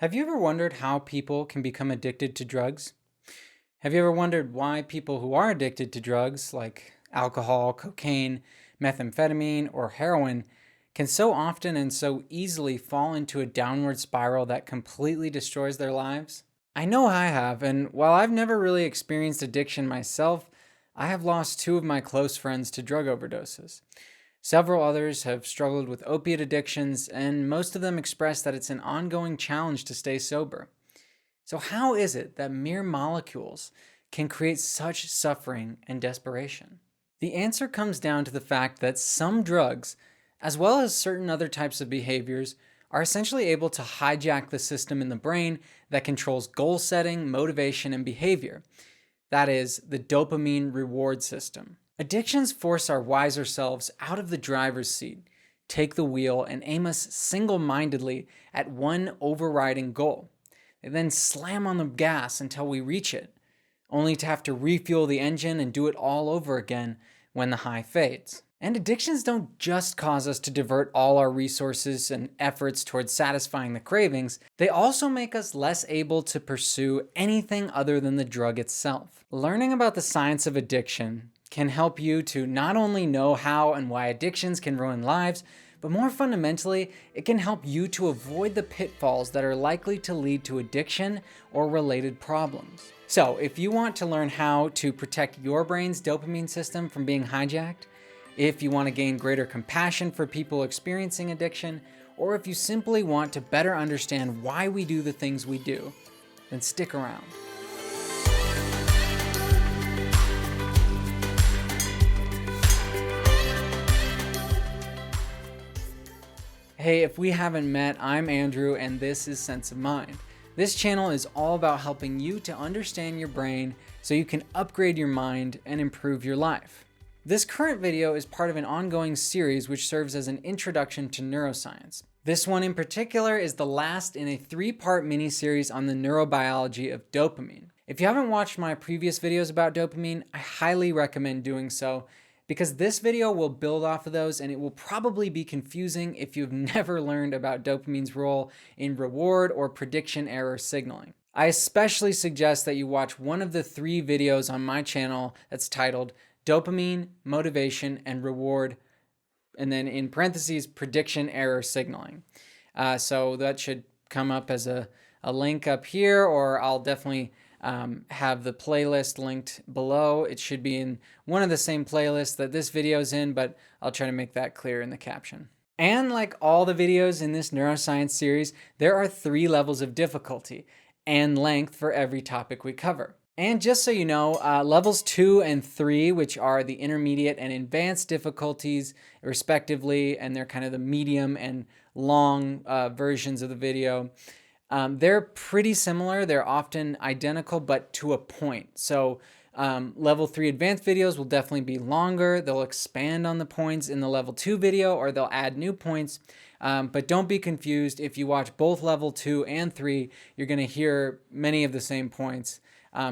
Have you ever wondered how people can become addicted to drugs? Have you ever wondered why people who are addicted to drugs like alcohol, cocaine, methamphetamine, or heroin can so often and so easily fall into a downward spiral that completely destroys their lives? I know I have, and while I've never really experienced addiction myself, I have lost two of my close friends to drug overdoses. Several others have struggled with opiate addictions, and most of them express that it's an ongoing challenge to stay sober. So, how is it that mere molecules can create such suffering and desperation? The answer comes down to the fact that some drugs, as well as certain other types of behaviors, are essentially able to hijack the system in the brain that controls goal setting, motivation, and behavior. That is, the dopamine reward system. Addictions force our wiser selves out of the driver's seat, take the wheel, and aim us single mindedly at one overriding goal. They then slam on the gas until we reach it, only to have to refuel the engine and do it all over again when the high fades. And addictions don't just cause us to divert all our resources and efforts towards satisfying the cravings, they also make us less able to pursue anything other than the drug itself. Learning about the science of addiction can help you to not only know how and why addictions can ruin lives, but more fundamentally, it can help you to avoid the pitfalls that are likely to lead to addiction or related problems. So, if you want to learn how to protect your brain's dopamine system from being hijacked, if you want to gain greater compassion for people experiencing addiction, or if you simply want to better understand why we do the things we do, then stick around. Hey, if we haven't met, I'm Andrew, and this is Sense of Mind. This channel is all about helping you to understand your brain so you can upgrade your mind and improve your life. This current video is part of an ongoing series which serves as an introduction to neuroscience. This one in particular is the last in a 3-part mini-series on the neurobiology of dopamine. If you haven't watched my previous videos about dopamine, I highly recommend doing so, because this video will build off of those, and it will probably be confusing if you've never learned about dopamine's role in reward or prediction error signaling. I especially suggest that you watch one of the 3 videos on my channel that's titled Dopamine, Motivation, and Reward, and then in parentheses, prediction error signaling. So that should come up as a link up here, or I'll definitely have the playlist linked below. It should be in one of the same playlists that this video is in, but I'll try to make that clear in the caption. And like all the videos in this neuroscience series, there are 3 levels of difficulty and length for every topic we cover. And just so you know, levels 2 and 3, which are the intermediate and advanced difficulties respectively, and they're kind of the medium and long versions of the video, they're pretty similar. They're often identical, but to a point. So level 3 advanced videos will definitely be longer. They'll expand on the points in the level 2 video, or they'll add new points. But don't be confused. If you watch both level 2 and 3, you're going to hear many of the same points.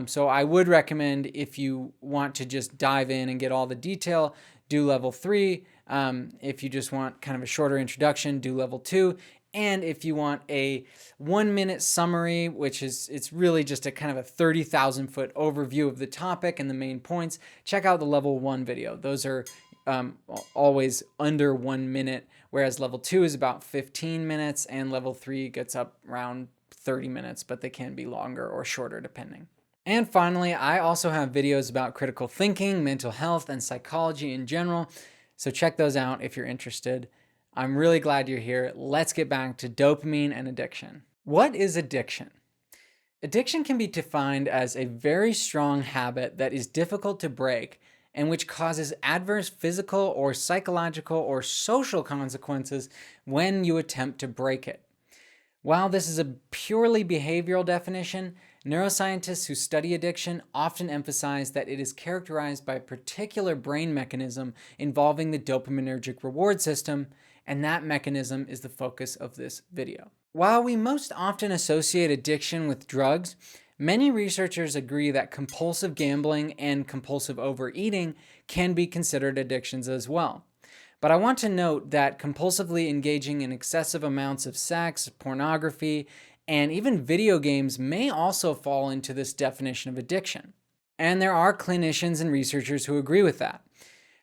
So I would recommend, if you want to just dive in and get all the detail, do level 3. If you just want kind of a shorter introduction, do level 2. And if you want a 1-minute summary, which is, it's really just a kind of a 30,000-foot overview of the topic and the main points, check out the level 1 video. Those are always under 1 minute, whereas level 2 is about 15 minutes, and level 3 gets up around 30 minutes, but they can be longer or shorter depending. And finally, I also have videos about critical thinking, mental health, and psychology in general, so check those out if you're interested. I'm really glad you're here. Let's get back to dopamine and addiction. What is addiction? Addiction can be defined as a very strong habit that is difficult to break and which causes adverse physical or psychological or social consequences when you attempt to break it. While this is a purely behavioral definition, neuroscientists who study addiction often emphasize that it is characterized by a particular brain mechanism involving the dopaminergic reward system, and that mechanism is the focus of this video. While we most often associate addiction with drugs, many researchers agree that compulsive gambling and compulsive overeating can be considered addictions as well. But I want to note that compulsively engaging in excessive amounts of sex, pornography, And even video games may also fall into this definition of addiction. And there are clinicians and researchers who agree with that.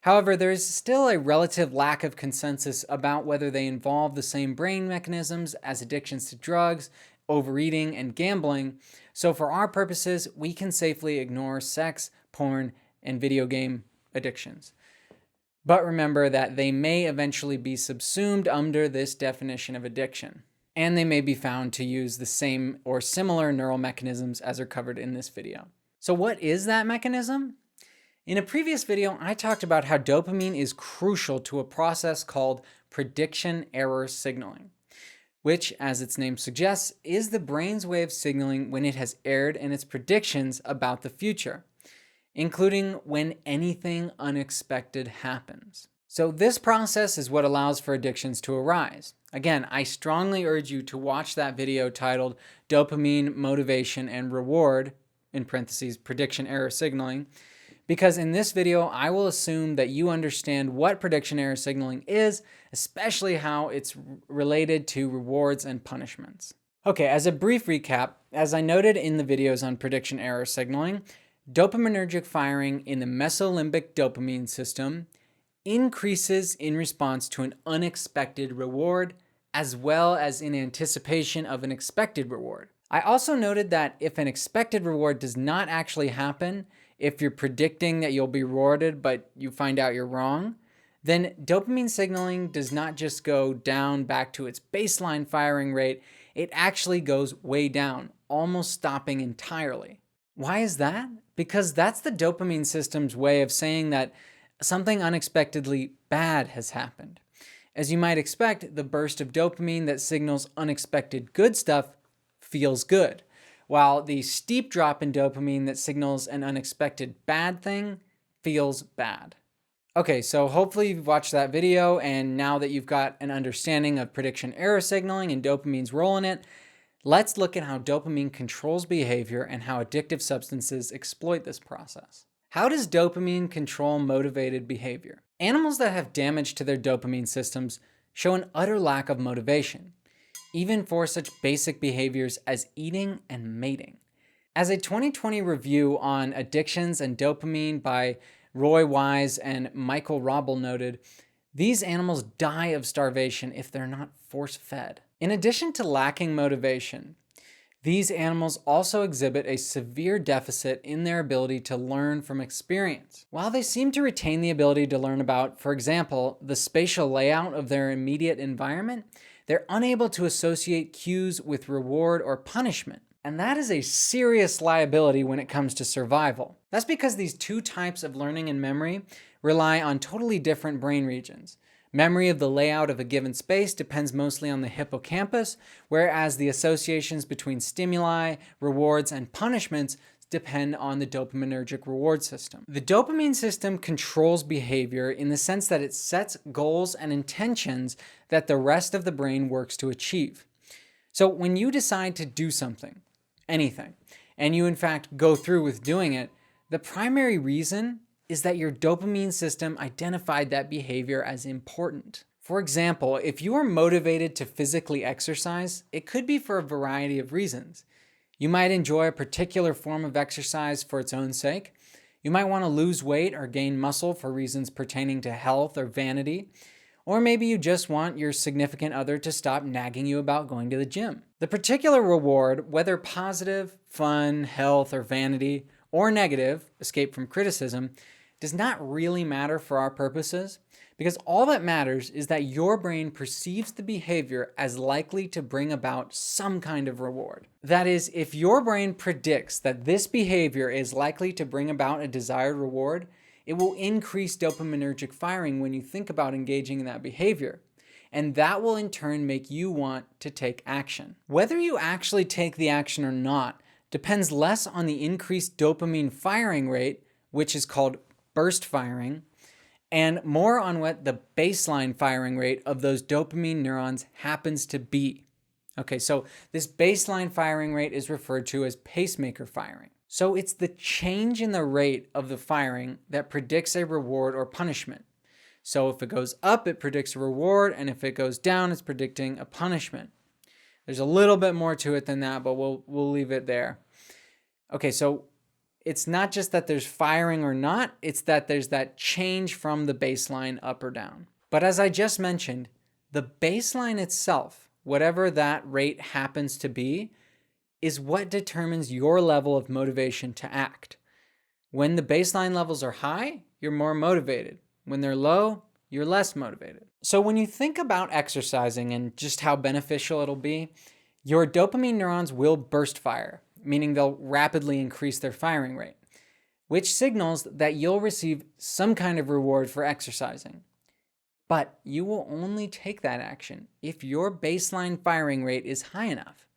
However, there is still a relative lack of consensus about whether they involve the same brain mechanisms as addictions to drugs, overeating, and gambling. So for our purposes, we can safely ignore sex, porn, and video game addictions. But remember that they may eventually be subsumed under this definition of addiction, and they may be found to use the same or similar neural mechanisms as are covered in this video. So what is that mechanism? In a previous video, I talked about how dopamine is crucial to a process called prediction error signaling, which, as its name suggests, is the brain's way of signaling when it has erred in its predictions about the future, including when anything unexpected happens. So this process is what allows for addictions to arise. Again, I strongly urge you to watch that video titled Dopamine, Motivation, and Reward, in parentheses, prediction error signaling, because in this video, I will assume that you understand what prediction error signaling is, especially how it's related to rewards and punishments. Okay, as a brief recap, as I noted in the videos on prediction error signaling, dopaminergic firing in the mesolimbic dopamine system increases in response to an unexpected reward, as well as in anticipation of an expected reward. I also noted that if an expected reward does not actually happen, if you're predicting that you'll be rewarded but you find out you're wrong, then dopamine signaling does not just go down back to its baseline firing rate, it actually goes way down, almost stopping entirely. Why is that? Because that's the dopamine system's way of saying that something unexpectedly bad has happened. As you might expect, the burst of dopamine that signals unexpected good stuff feels good, while the steep drop in dopamine that signals an unexpected bad thing feels bad. Okay, so hopefully you've watched that video, and now that you've got an understanding of prediction error signaling and dopamine's role in it, let's look at how dopamine controls behavior and how addictive substances exploit this process. How does dopamine control motivated behavior? Animals that have damage to their dopamine systems show an utter lack of motivation, even for such basic behaviors as eating and mating. As a 2020 review on addictions and dopamine by Roy Wise and Michael Robel noted, these animals die of starvation if they're not force-fed. In addition to lacking motivation, these animals also exhibit a severe deficit in their ability to learn from experience. While they seem to retain the ability to learn about, for example, the spatial layout of their immediate environment, they're unable to associate cues with reward or punishment. And that is a serious liability when it comes to survival. That's because these two types of learning and memory rely on totally different brain regions. Memory of the layout of a given space depends mostly on the hippocampus, whereas the associations between stimuli, rewards, and punishments depend on the dopaminergic reward system. The dopamine system controls behavior in the sense that it sets goals and intentions that the rest of the brain works to achieve. So when you decide to do something, anything, and you in fact go through with doing it, the primary reason is that your dopamine system identified that behavior as important. For example, if you are motivated to physically exercise, it could be for a variety of reasons. You might enjoy a particular form of exercise for its own sake. You might want to lose weight or gain muscle for reasons pertaining to health or vanity. Or maybe you just want your significant other to stop nagging you about going to the gym. The particular reward, whether positive, fun, health, or vanity, or negative, escape from criticism, does not really matter for our purposes, because all that matters is that your brain perceives the behavior as likely to bring about some kind of reward. That is, if your brain predicts that this behavior is likely to bring about a desired reward, it will increase dopaminergic firing when you think about engaging in that behavior. And that will in turn make you want to take action. Whether you actually take the action or not depends less on the increased dopamine firing rate, which is called burst firing, and more on what the baseline firing rate of those dopamine neurons happens to be. Okay, so this baseline firing rate is referred to as pacemaker firing. So it's the change in the rate of the firing that predicts a reward or punishment. So if it goes up, it predicts a reward, and if it goes down, it's predicting a punishment. There's a little bit more to it than that, but we'll leave it there. Okay, so it's not just that there's firing or not, it's that there's that change from the baseline up or down. But as I just mentioned, the baseline itself, whatever that rate happens to be, is what determines your level of motivation to act. When the baseline levels are high, you're more motivated. When they're low, you're less motivated. So when you think about exercising and just how beneficial it'll be, your dopamine neurons will burst fire, meaning they'll rapidly increase their firing rate, which signals that you'll receive some kind of reward for exercising. But you will only take that action if your baseline firing rate is high enough.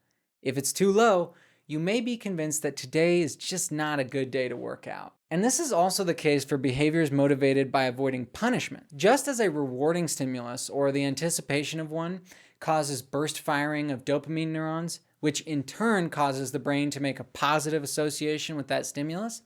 If it's too low, you may be convinced that today is just not a good day to work out. And this is also the case for behaviors motivated by avoiding punishment. Just as a rewarding stimulus or the anticipation of one causes burst firing of dopamine neurons, which in turn causes the brain to make a positive association with that stimulus,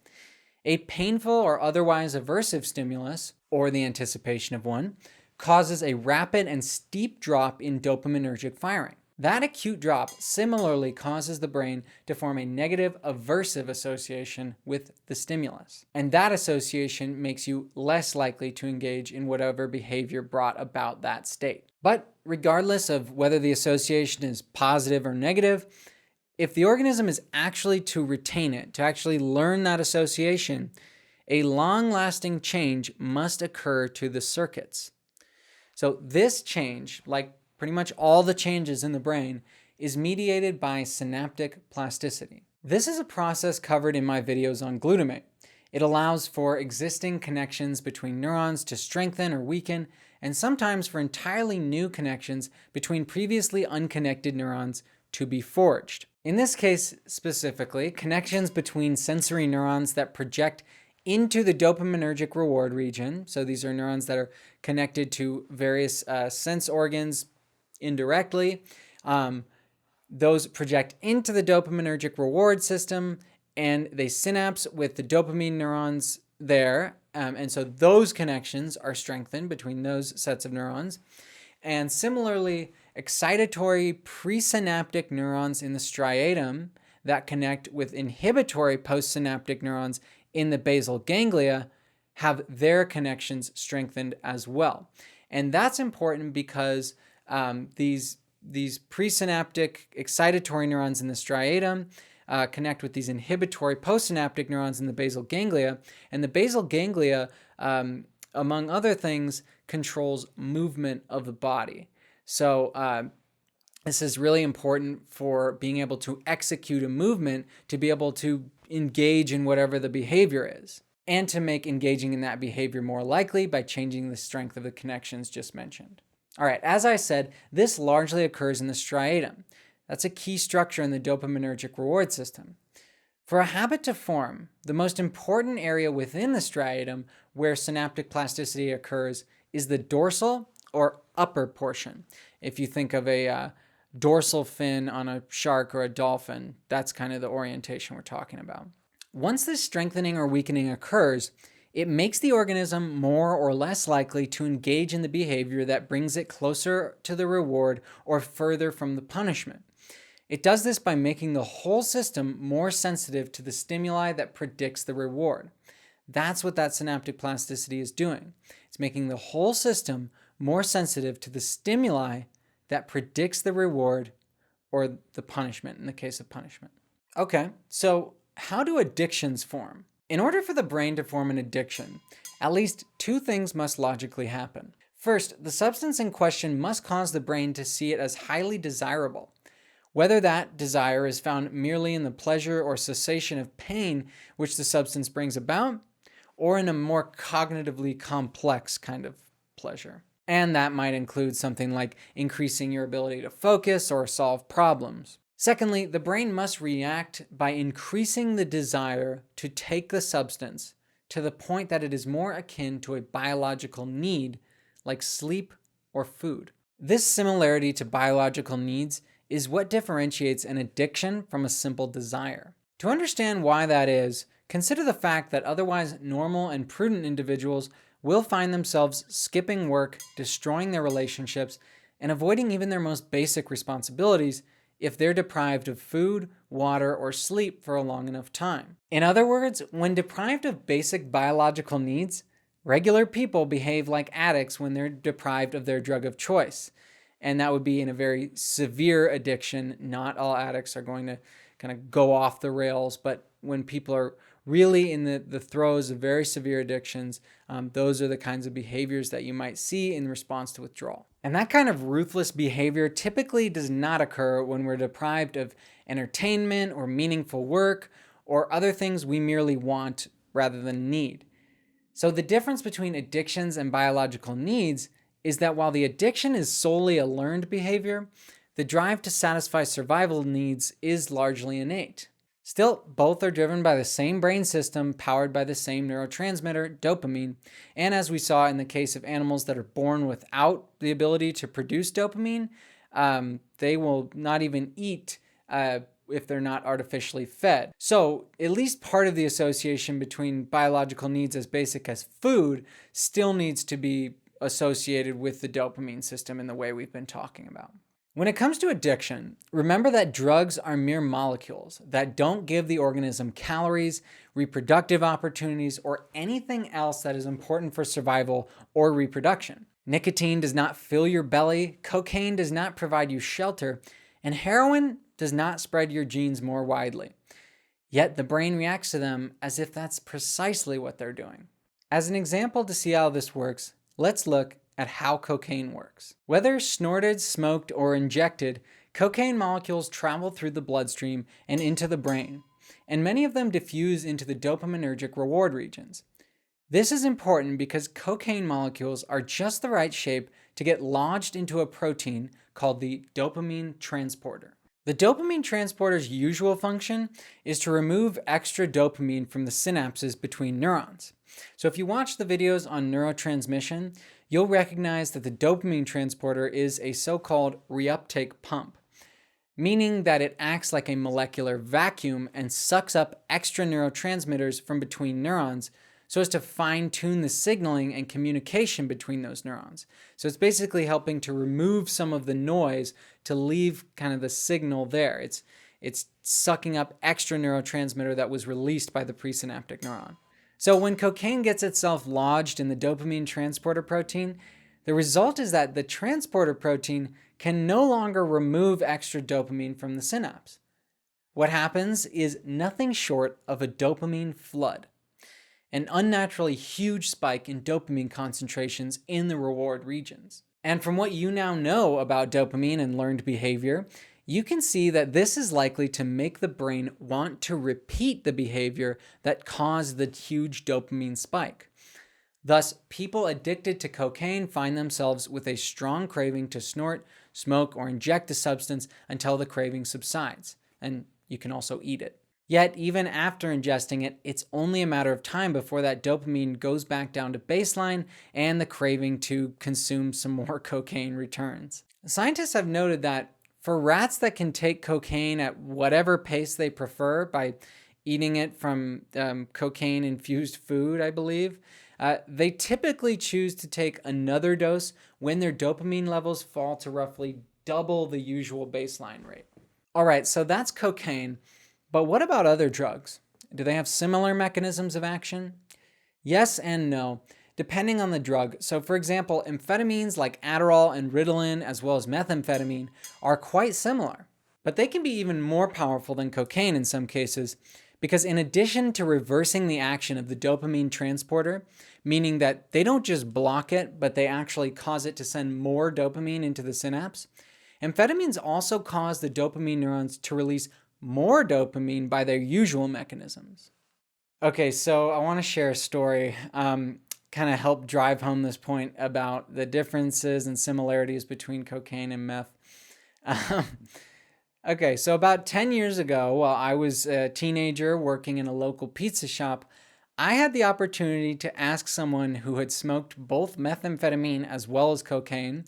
a painful or otherwise aversive stimulus, or the anticipation of one, causes a rapid and steep drop in dopaminergic firing. That acute drop similarly causes the brain to form a negative aversive association with the stimulus. And that association makes you less likely to engage in whatever behavior brought about that state. But regardless of whether the association is positive or negative, if the organism is actually to retain it, to actually learn that association, a long-lasting change must occur to the circuits. So this change, like pretty much all the changes in the brain, is mediated by synaptic plasticity. This is a process covered in my videos on glutamate. It allows for existing connections between neurons to strengthen or weaken, and sometimes for entirely new connections between previously unconnected neurons to be forged. In this case specifically, connections between sensory neurons that project into the dopaminergic reward region, so these are neurons that are connected to various sense organs indirectly. Those project into the dopaminergic reward system and they synapse with the dopamine neurons there. And so those connections are strengthened between those sets of neurons. And similarly, excitatory presynaptic neurons in the striatum that connect with inhibitory postsynaptic neurons in the basal ganglia have their connections strengthened as well. And that's important because these presynaptic excitatory neurons in the striatum connect with these inhibitory postsynaptic neurons in the basal ganglia. And the basal ganglia, among other things, controls movement of the body. So this is really important for being able to execute a movement, to be able to engage in whatever the behavior is, and to make engaging in that behavior more likely by changing the strength of the connections just mentioned. All right, as I said, this largely occurs in the striatum. That's a key structure in the dopaminergic reward system. For a habit to form, the most important area within the striatum where synaptic plasticity occurs is the dorsal or upper portion. If you think of a dorsal fin on a shark or a dolphin, that's kind of the orientation we're talking about. Once this strengthening or weakening occurs, it makes the organism more or less likely to engage in the behavior that brings it closer to the reward or further from the punishment. It does this by making the whole system more sensitive to the stimuli that predicts the reward. That's what that synaptic plasticity is doing. It's making the whole system more sensitive to the stimuli that predicts the reward or the punishment in the case of punishment. Okay, so how do addictions form? In order for the brain to form an addiction, at least two things must logically happen. First, the substance in question must cause the brain to see it as highly desirable. Whether that desire is found merely in the pleasure or cessation of pain which the substance brings about, or in a more cognitively complex kind of pleasure. And that might include something like increasing your ability to focus or solve problems. Secondly, the brain must react by increasing the desire to take the substance to the point that it is more akin to a biological need, like sleep or food. This similarity to biological needs is what differentiates an addiction from a simple desire. To understand why that is, consider the fact that otherwise normal and prudent individuals will find themselves skipping work, destroying their relationships, and avoiding even their most basic responsibilities if they're deprived of food, water, or sleep for a long enough time. In other words, when deprived of basic biological needs, regular people behave like addicts when they're deprived of their drug of choice. And that would be in a very severe addiction. Not all addicts are going to kind of go off the rails, but when people are really in the throes of very severe addictions, those are the kinds of behaviors that you might see in response to withdrawal. And that kind of ruthless behavior typically does not occur when we're deprived of entertainment or meaningful work or other things we merely want rather than need. So the difference between addictions and biological needs is that while the addiction is solely a learned behavior, the drive to satisfy survival needs is largely innate. Still, both are driven by the same brain system powered by the same neurotransmitter, dopamine, and as we saw in the case of animals that are born without the ability to produce dopamine, they will not even eat if they're not artificially fed. So at least part of the association between biological needs as basic as food still needs to be associated with the dopamine system in the way we've been talking about. When it comes to addiction, remember that drugs are mere molecules that don't give the organism calories, reproductive opportunities, or anything else that is important for survival or reproduction. Nicotine does not fill your belly, cocaine does not provide you shelter, and heroin does not spread your genes more widely. Yet the brain reacts to them as if that's precisely what they're doing. As an example to see how this works, let's look at how cocaine works. Whether snorted, smoked, or injected, cocaine molecules travel through the bloodstream and into the brain, and many of them diffuse into the dopaminergic reward regions. This is important because cocaine molecules are just the right shape to get lodged into a protein called the dopamine transporter. The dopamine transporter's usual function is to remove extra dopamine from the synapses between neurons. So if you watch the videos on neurotransmission, you'll recognize that the dopamine transporter is a so-called reuptake pump, meaning that it acts like a molecular vacuum and sucks up extra neurotransmitters from between neurons so as to fine-tune the signaling and communication between those neurons. So it's basically helping to remove some of the noise to leave kind of the signal there. It's sucking up extra neurotransmitter that was released by the presynaptic neuron. So when cocaine gets itself lodged in the dopamine transporter protein, the result is that the transporter protein can no longer remove extra dopamine from the synapse. What happens is nothing short of a dopamine flood, an unnaturally huge spike in dopamine concentrations in the reward regions. And from what you now know about dopamine and learned behavior, you can see that this is likely to make the brain want to repeat the behavior that caused the huge dopamine spike. Thus, people addicted to cocaine find themselves with a strong craving to snort, smoke, or inject the substance until the craving subsides, and you can also eat it. Yet, even after ingesting it, it's only a matter of time before that dopamine goes back down to baseline and the craving to consume some more cocaine returns. Scientists have noted that for rats that can take cocaine at whatever pace they prefer by eating it from cocaine-infused food, I believe, they typically choose to take another dose when their dopamine levels fall to roughly double the usual baseline rate. All right, so that's cocaine, but what about other drugs? Do they have similar mechanisms of action? Yes and no, depending on the drug. So for example, amphetamines like Adderall and Ritalin, as well as methamphetamine, are quite similar. But they can be even more powerful than cocaine in some cases, because in addition to reversing the action of the dopamine transporter, meaning that they don't just block it, but they actually cause it to send more dopamine into the synapse, amphetamines also cause the dopamine neurons to release more dopamine by their usual mechanisms. Okay, so I want to share a story, kind of help drive home this point about the differences and similarities between cocaine and meth. Okay, so about 10 years ago, while I was a teenager working in a local pizza shop, I had the opportunity to ask someone who had smoked both methamphetamine as well as cocaine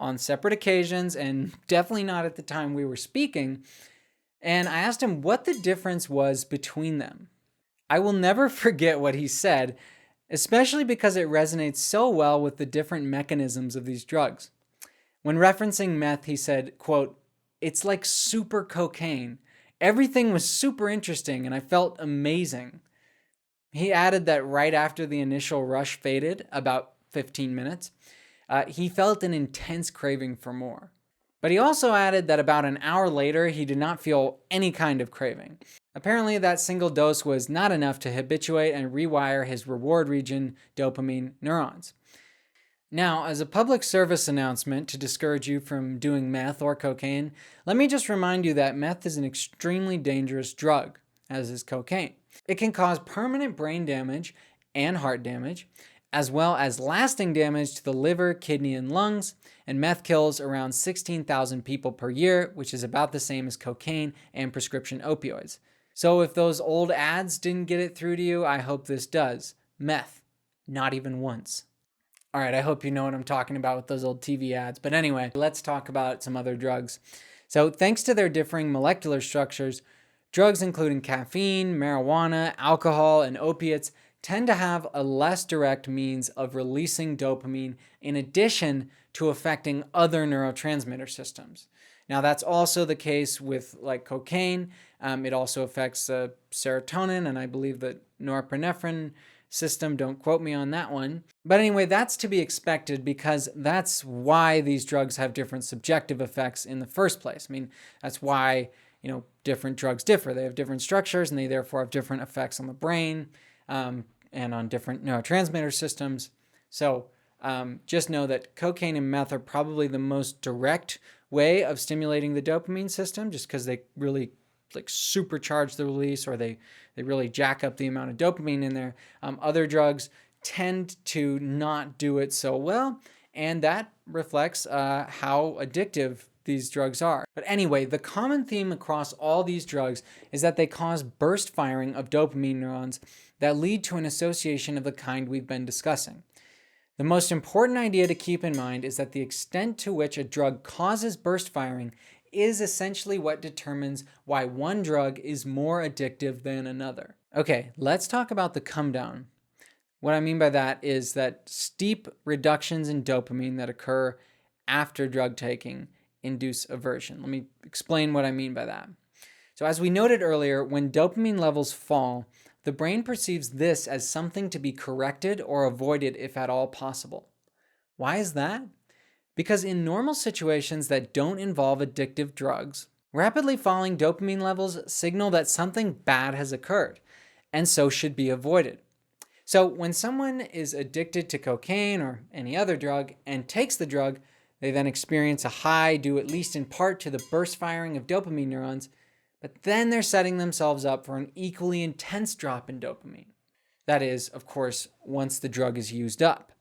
on separate occasions, and definitely not at the time we were speaking, and I asked him what the difference was between them. I will never forget what he said, especially because it resonates so well with the different mechanisms of these drugs. When referencing meth, he said, quote, It's like super cocaine. Everything was super interesting and I felt amazing. He added that right after the initial rush faded, about 15 minutes, he felt an intense craving for more. But he also added that about an hour later, he did not feel any kind of craving. Apparently, that single dose was not enough to habituate and rewire his reward region dopamine neurons. Now, as a public service announcement to discourage you from doing meth or cocaine, let me just remind you that meth is an extremely dangerous drug, as is cocaine. It can cause permanent brain damage and heart damage, as well as lasting damage to the liver, kidney, and lungs, and meth kills around 16,000 people per year, which is about the same as cocaine and prescription opioids. So if those old ads didn't get it through to you, I hope this does. Meth, not even once. All right, I hope you know what I'm talking about with those old TV ads. But anyway, let's talk about some other drugs. So thanks to their differing molecular structures, drugs including caffeine, marijuana, alcohol, and opiates tend to have a less direct means of releasing dopamine in addition to affecting other neurotransmitter systems. Now, that's also the case with like cocaine. It also affects serotonin and I believe the norepinephrine system. Don't quote me on that one. But anyway, that's to be expected because that's why these drugs have different subjective effects in the first place. I mean, that's why, different drugs differ. They have different structures and they therefore have different effects on the brain and on different neurotransmitter systems. So just know that cocaine and meth are probably the most direct way of stimulating the dopamine system just because they really like supercharge the release or they really jack up the amount of dopamine in there. Other drugs tend to not do it so well, and that reflects how addictive these drugs are. But anyway, the common theme across all these drugs is that they cause burst firing of dopamine neurons that lead to an association of the kind we've been discussing. The most important idea to keep in mind is that the extent to which a drug causes burst firing is essentially what determines why one drug is more addictive than another. Okay, let's talk about the Comedown. What I mean by that is that steep reductions in dopamine that occur after drug taking induce aversion. Let me explain what I mean by that. So as we noted earlier, when dopamine levels fall, the brain perceives this as something to be corrected or avoided if at all possible. Why is that? Because in normal situations that don't involve addictive drugs, rapidly falling dopamine levels signal that something bad has occurred and so should be avoided. So when someone is addicted to cocaine or any other drug and takes the drug, they then experience a high due at least in part to the burst firing of dopamine neurons, but then they're setting themselves up for an equally intense drop in dopamine. That is, of course, once the drug is used up.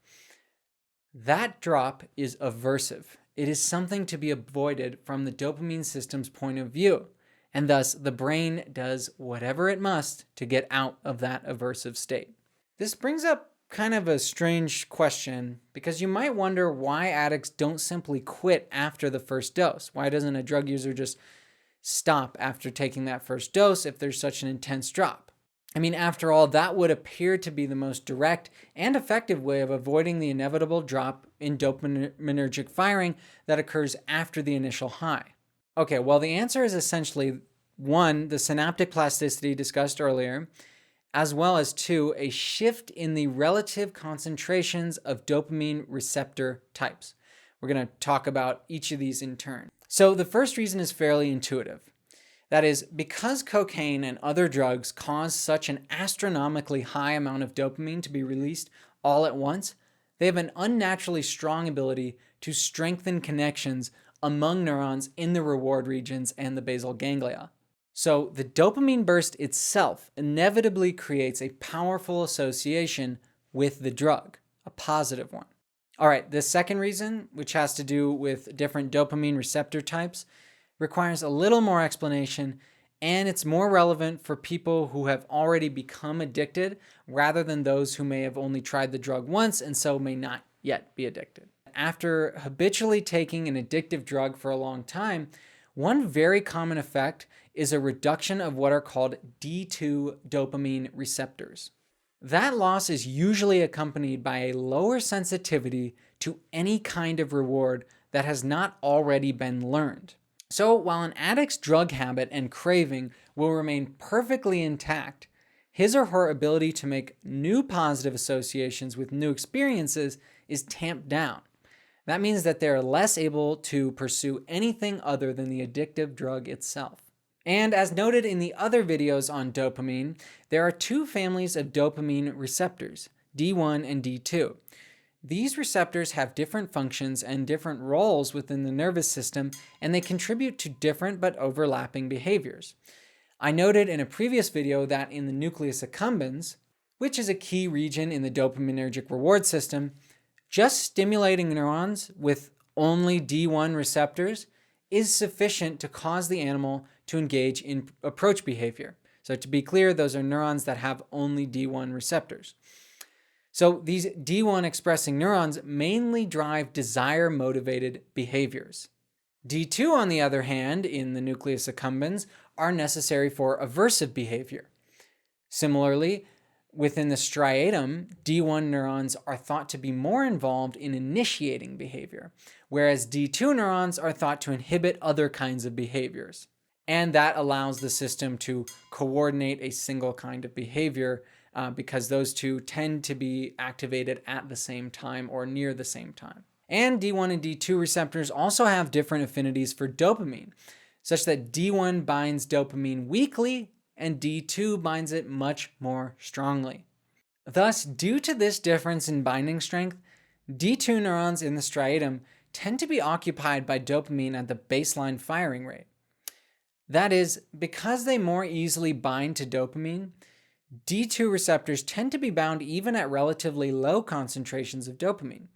That drop is aversive. It is something to be avoided from the dopamine system's point of view, and thus the brain does whatever it must to get out of that aversive state. This brings up kind of a strange question because you might wonder why addicts don't simply quit after the first dose. Why doesn't a drug user just stop after taking that first dose if there's such an intense drop? I mean, after all, that would appear to be the most direct and effective way of avoiding the inevitable drop in dopaminergic firing that occurs after the initial high. Okay, well, the answer is essentially 1, the synaptic plasticity discussed earlier, as well as 2, a shift in the relative concentrations of dopamine receptor types. We're going to talk about each of these in turn. So the first reason is fairly intuitive. That is, because cocaine and other drugs cause such an astronomically high amount of dopamine to be released all at once, they have an unnaturally strong ability to strengthen connections among neurons in the reward regions and the basal ganglia. So the dopamine burst itself inevitably creates a powerful association with the drug, a positive one. All right, the second reason, which has to do with different dopamine receptor types, requires a little more explanation, and it's more relevant for people who have already become addicted rather than those who may have only tried the drug once and so may not yet be addicted. After habitually taking an addictive drug for a long time, one very common effect is a reduction of what are called D2 dopamine receptors. That loss is usually accompanied by a lower sensitivity to any kind of reward that has not already been learned. So while an addict's drug habit and craving will remain perfectly intact, his or her ability to make new positive associations with new experiences is tamped down. That means that they're less able to pursue anything other than the addictive drug itself. And as noted in the other videos on dopamine, there are two families of dopamine receptors, D1 and D2. These receptors have different functions and different roles within the nervous system, and they contribute to different but overlapping behaviors. I noted in a previous video that in the nucleus accumbens, which is a key region in the dopaminergic reward system, just stimulating neurons with only D1 receptors is sufficient to cause the animal to engage in approach behavior. So to be clear, those are neurons that have only D1 receptors. So these D1 expressing neurons mainly drive desire-motivated behaviors. D2, on the other hand, in the nucleus accumbens, are necessary for aversive behavior. Similarly, within the striatum, D1 neurons are thought to be more involved in initiating behavior, whereas D2 neurons are thought to inhibit other kinds of behaviors. And that allows the system to coordinate a single kind of behavior because those two tend to be activated at the same time or near the same time. And D1 and D2 receptors also have different affinities for dopamine, such that D1 binds dopamine weakly and D2 binds it much more strongly. Thus, due to this difference in binding strength, D2 neurons in the striatum tend to be occupied by dopamine at the baseline firing rate. That is, because they more easily bind to dopamine, D2 receptors tend to be bound even at relatively low concentrations of dopamine,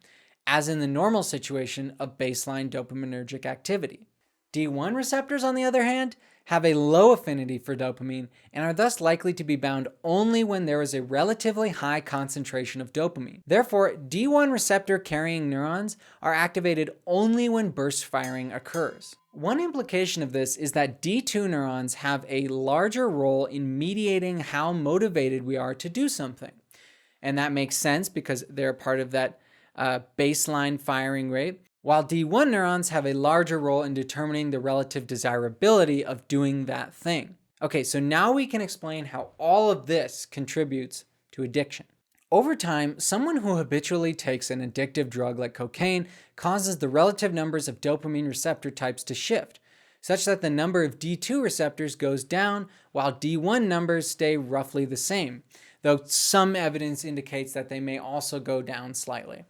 as in the normal situation of baseline dopaminergic activity. D1 receptors, on the other hand, have a low affinity for dopamine and are thus likely to be bound only when there is a relatively high concentration of dopamine. Therefore, D1 receptor carrying neurons are activated only when burst firing occurs. One implication of this is that D2 neurons have a larger role in mediating how motivated we are to do something. And that makes sense because they're part of that baseline firing rate, while D1 neurons have a larger role in determining the relative desirability of doing that thing. Okay, so now we can explain how all of this contributes to addiction. Over time, someone who habitually takes an addictive drug like cocaine causes the relative numbers of dopamine receptor types to shift, such that the number of D2 receptors goes down while D1 numbers stay roughly the same, though some evidence indicates that they may also go down slightly.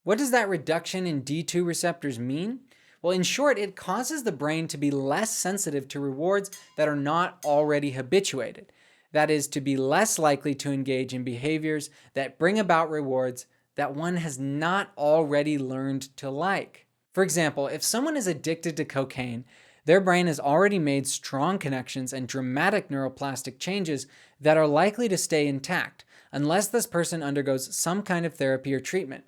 What does that reduction in D2 receptors mean? Well, in short, it causes the brain to be less sensitive to rewards that are not already habituated. That is, to be less likely to engage in behaviors that bring about rewards that one has not already learned to like. For example, if someone is addicted to cocaine, their brain has already made strong connections and dramatic neuroplastic changes that are likely to stay intact unless this person undergoes some kind of therapy or treatment.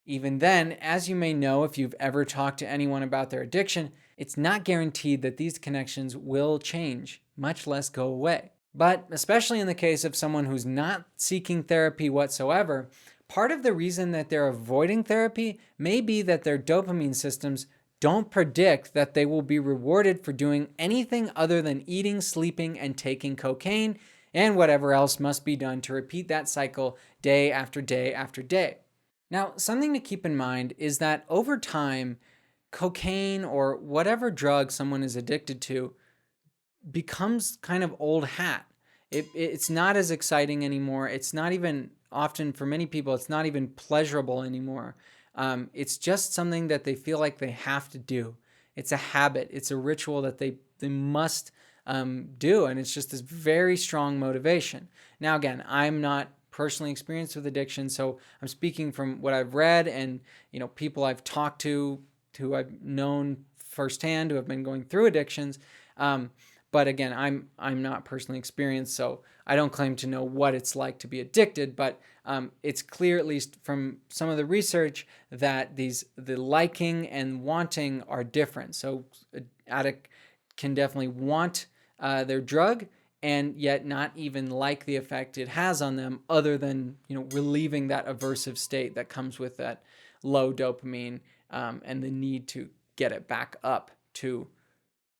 Even then, as you may know if you've ever talked to anyone about their addiction, it's not guaranteed that these connections will change, much less go away. But especially in the case of someone who's not seeking therapy whatsoever, part of the reason that they're avoiding therapy may be that their dopamine systems don't predict that they will be rewarded for doing anything other than eating, sleeping, and taking cocaine, and whatever else must be done to repeat that cycle day after day after day. Now, something to keep in mind is that over time, cocaine or whatever drug someone is addicted to becomes kind of old hat. It's not as exciting anymore. It's not even, often for many people, it's not even pleasurable anymore. It's just something that they feel like they have to do. It's a habit. It's a ritual that they must do. And it's just this very strong motivation. Now, again, I'm not personally experienced with addiction, so I'm speaking from what I've read and people I've talked to, who I've known firsthand, who have been going through addictions. But again, I'm not personally experienced, so I don't claim to know what it's like to be addicted. But it's clear, at least from some of the research, that the liking and wanting are different. So an addict can definitely want their drug, and yet not even like the effect it has on them, other than relieving that aversive state that comes with that low dopamine and the need to get it back up to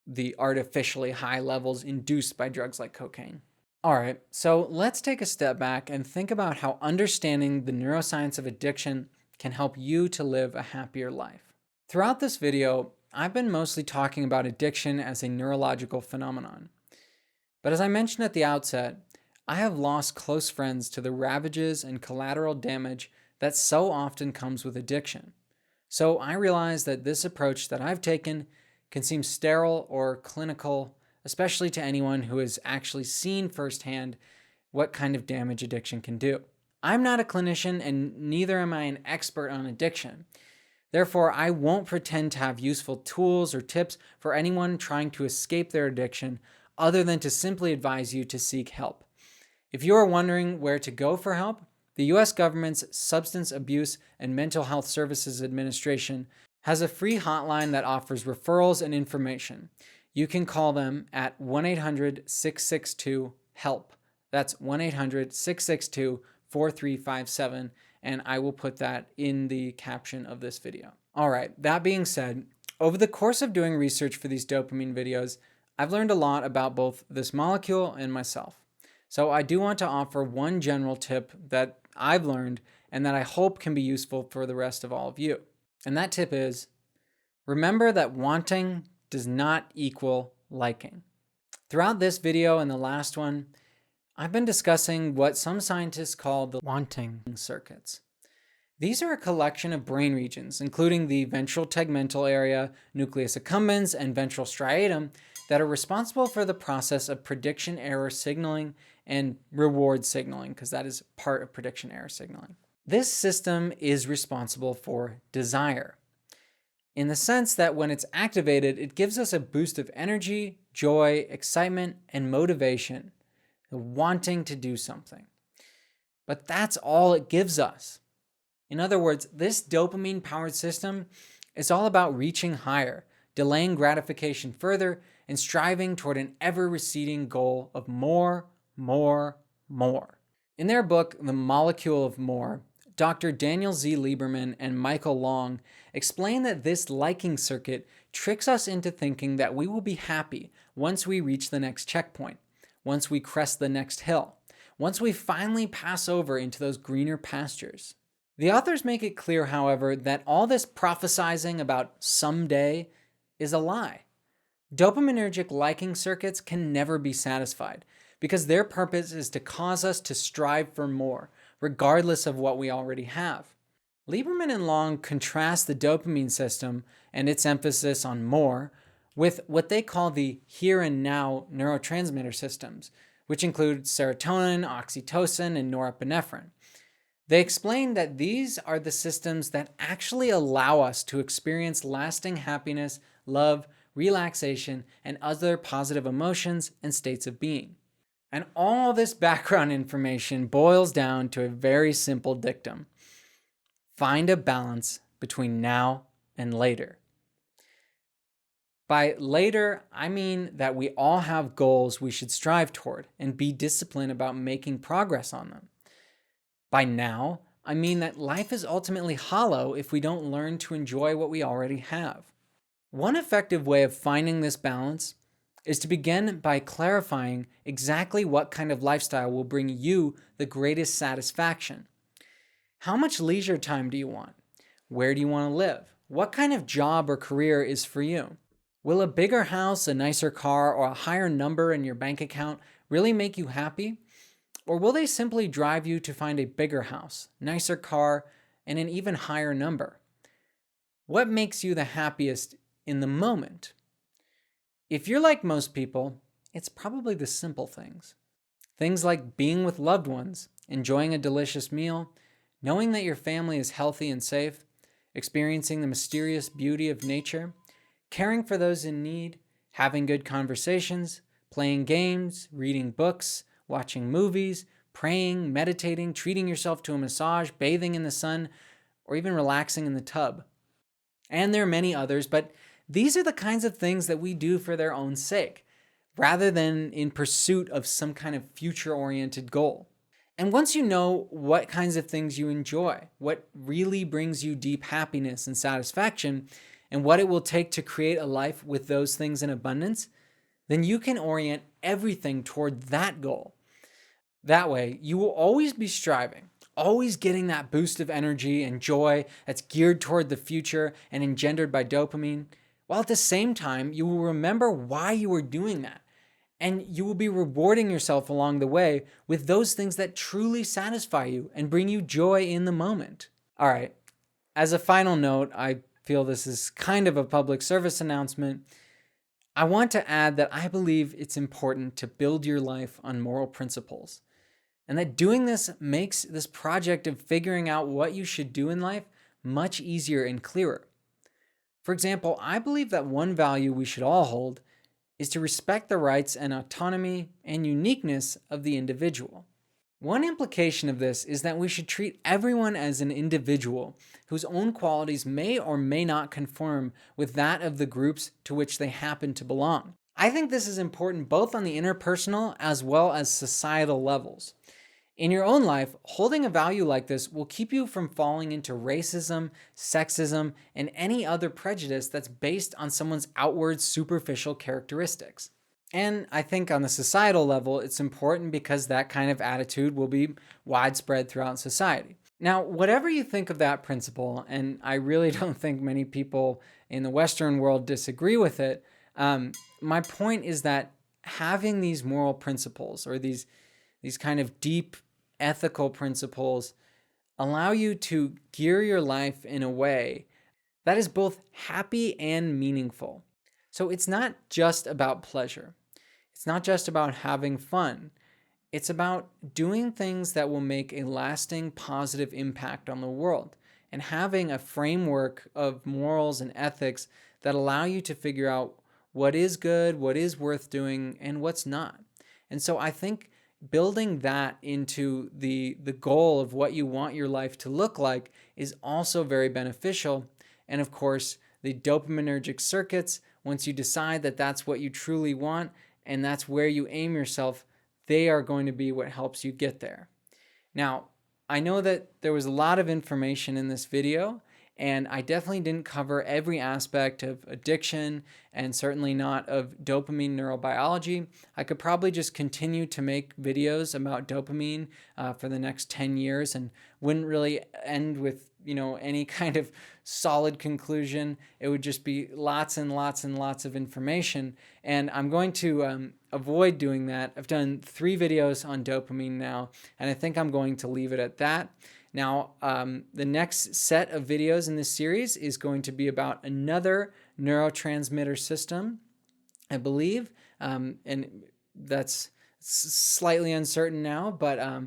the artificially high levels induced by drugs like cocaine. All right, so let's take a step back and think about how understanding the neuroscience of addiction can help you to live a happier life. Throughout this video, I've been mostly talking about addiction as a neurological phenomenon. But as I mentioned at the outset, I have lost close friends to the ravages and collateral damage that so often comes with addiction. So I realize that this approach that I've taken can seem sterile or clinical, especially to anyone who has actually seen firsthand what kind of damage addiction can do. I'm not a clinician and neither am I an expert on addiction. Therefore, I won't pretend to have useful tools or tips for anyone trying to escape their addiction other than to simply advise you to seek help. If you are wondering where to go for help, the US government's Substance Abuse and Mental Health Services Administration has a free hotline that offers referrals and information. You can call them at 1-800-662-HELP. That's 1-800-662-4357, and I will put that in the caption of this video. All right, that being said, over the course of doing research for these dopamine videos, I've learned a lot about both this molecule and myself. So I do want to offer one general tip that I've learned and that I hope can be useful for the rest of all of you. And that tip is, remember that wanting does not equal liking. Throughout this video and the last one, I've been discussing what some scientists call the wanting circuits. These are a collection of brain regions, including the ventral tegmental area, nucleus accumbens, and ventral striatum, that are responsible for the process of prediction error signaling and reward signaling, because that is part of prediction error signaling. This system is responsible for desire, in the sense that when it's activated, it gives us a boost of energy, joy, excitement, and motivation, wanting to do something. But that's all it gives us. In other words, this dopamine-powered system is all about reaching higher, delaying gratification further, and striving toward an ever-receding goal of more, more, more. In their book, The Molecule of More, Dr. Daniel Z. Lieberman and Michael Long explain that this liking circuit tricks us into thinking that we will be happy once we reach the next checkpoint, once we crest the next hill, once we finally pass over into those greener pastures. The authors make it clear, however, that all this prophesizing about someday is a lie. Dopaminergic liking circuits can never be satisfied because their purpose is to cause us to strive for more, regardless of what we already have. Lieberman and Long contrast the dopamine system and its emphasis on more with what they call the here and now neurotransmitter systems, which include serotonin, oxytocin, and norepinephrine. They explain that these are the systems that actually allow us to experience lasting happiness, love, relaxation, and other positive emotions and states of being. And all this background information boils down to a very simple dictum. Find a balance between now and later. By later, I mean that we all have goals we should strive toward and be disciplined about making progress on them. By now, I mean that life is ultimately hollow if we don't learn to enjoy what we already have. One effective way of finding this balance is to begin by clarifying exactly what kind of lifestyle will bring you the greatest satisfaction. How much leisure time do you want? Where do you want to live? What kind of job or career is for you? Will a bigger house, a nicer car, or a higher number in your bank account really make you happy? Or will they simply drive you to find a bigger house, nicer car, and an even higher number? What makes you the happiest in the moment? If you're like most people, it's probably the simple things. Things like being with loved ones, enjoying a delicious meal, knowing that your family is healthy and safe, experiencing the mysterious beauty of nature, caring for those in need, having good conversations, playing games, reading books, watching movies, praying, meditating, treating yourself to a massage, bathing in the sun, or even relaxing in the tub. And there are many others, but these are the kinds of things that we do for their own sake, rather than in pursuit of some kind of future-oriented goal. And once you know what kinds of things you enjoy, what really brings you deep happiness and satisfaction, and what it will take to create a life with those things in abundance, then you can orient everything toward that goal. That way, you will always be striving, always getting that boost of energy and joy that's geared toward the future and engendered by dopamine, while at the same time, you will remember why you were doing that. And you will be rewarding yourself along the way with those things that truly satisfy you and bring you joy in the moment. All right, as a final note, I feel this is kind of a public service announcement. I want to add that I believe it's important to build your life on moral principles, and that doing this makes this project of figuring out what you should do in life much easier and clearer. For example, I believe that one value we should all hold is to respect the rights and autonomy and uniqueness of the individual. One implication of this is that we should treat everyone as an individual whose own qualities may or may not conform with that of the groups to which they happen to belong. I think this is important both on the interpersonal as well as societal levels. In your own life, holding a value like this will keep you from falling into racism, sexism, and any other prejudice that's based on someone's outward superficial characteristics. And I think on the societal level, it's important because that kind of attitude will be widespread throughout society. Now, whatever you think of that principle, and I really don't think many people in the Western world disagree with it, my point is that having these moral principles or these kind of deep ethical principles allow you to gear your life in a way that is both happy and meaningful. So it's not just about pleasure. It's not just about having fun. It's about doing things that will make a lasting positive impact on the world and having a framework of morals and ethics that allow you to figure out what is good, what is worth doing, and what's not. And so I think building that into the goal of what you want your life to look like is also very beneficial. And of course, the dopaminergic circuits, once you decide that that's what you truly want and that's where you aim yourself, they are going to be what helps you get there. Now, I know that there was a lot of information in this video, and I definitely didn't cover every aspect of addiction and certainly not of dopamine neurobiology. I could probably just continue to make videos about dopamine for the next 10 years and wouldn't really end with any kind of solid conclusion. It would just be lots and lots and lots of information. And I'm going to avoid doing that. I've done 3 videos on dopamine now, and I think I'm going to leave it at that. Now, the next set of videos in this series is going to be about another neurotransmitter system, I believe, and that's slightly uncertain now, but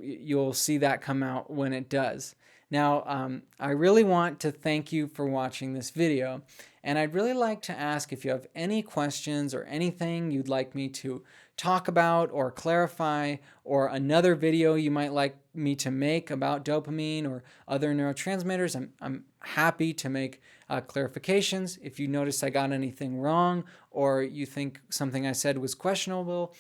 you'll see that come out when it does. Now, I really want to thank you for watching this video, and I'd really like to ask if you have any questions or anything you'd like me to talk about or clarify, or another video you might like me to make about dopamine or other neurotransmitters. I'm happy to make clarifications. If you notice I got anything wrong or you think something I said was questionable,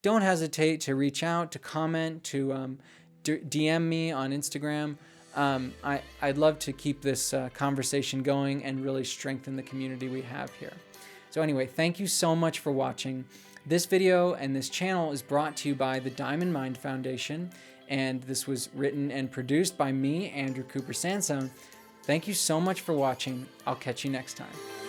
don't hesitate to reach out, to comment, to DM me on Instagram. I'd love to keep this conversation going and really strengthen the community we have here. So anyway, thank you so much for watching. This video and this channel is brought to you by the Diamond Mind Foundation, and this was written and produced by me, Andrew Cooper Sansone. Thank you so much for watching. I'll catch you next time.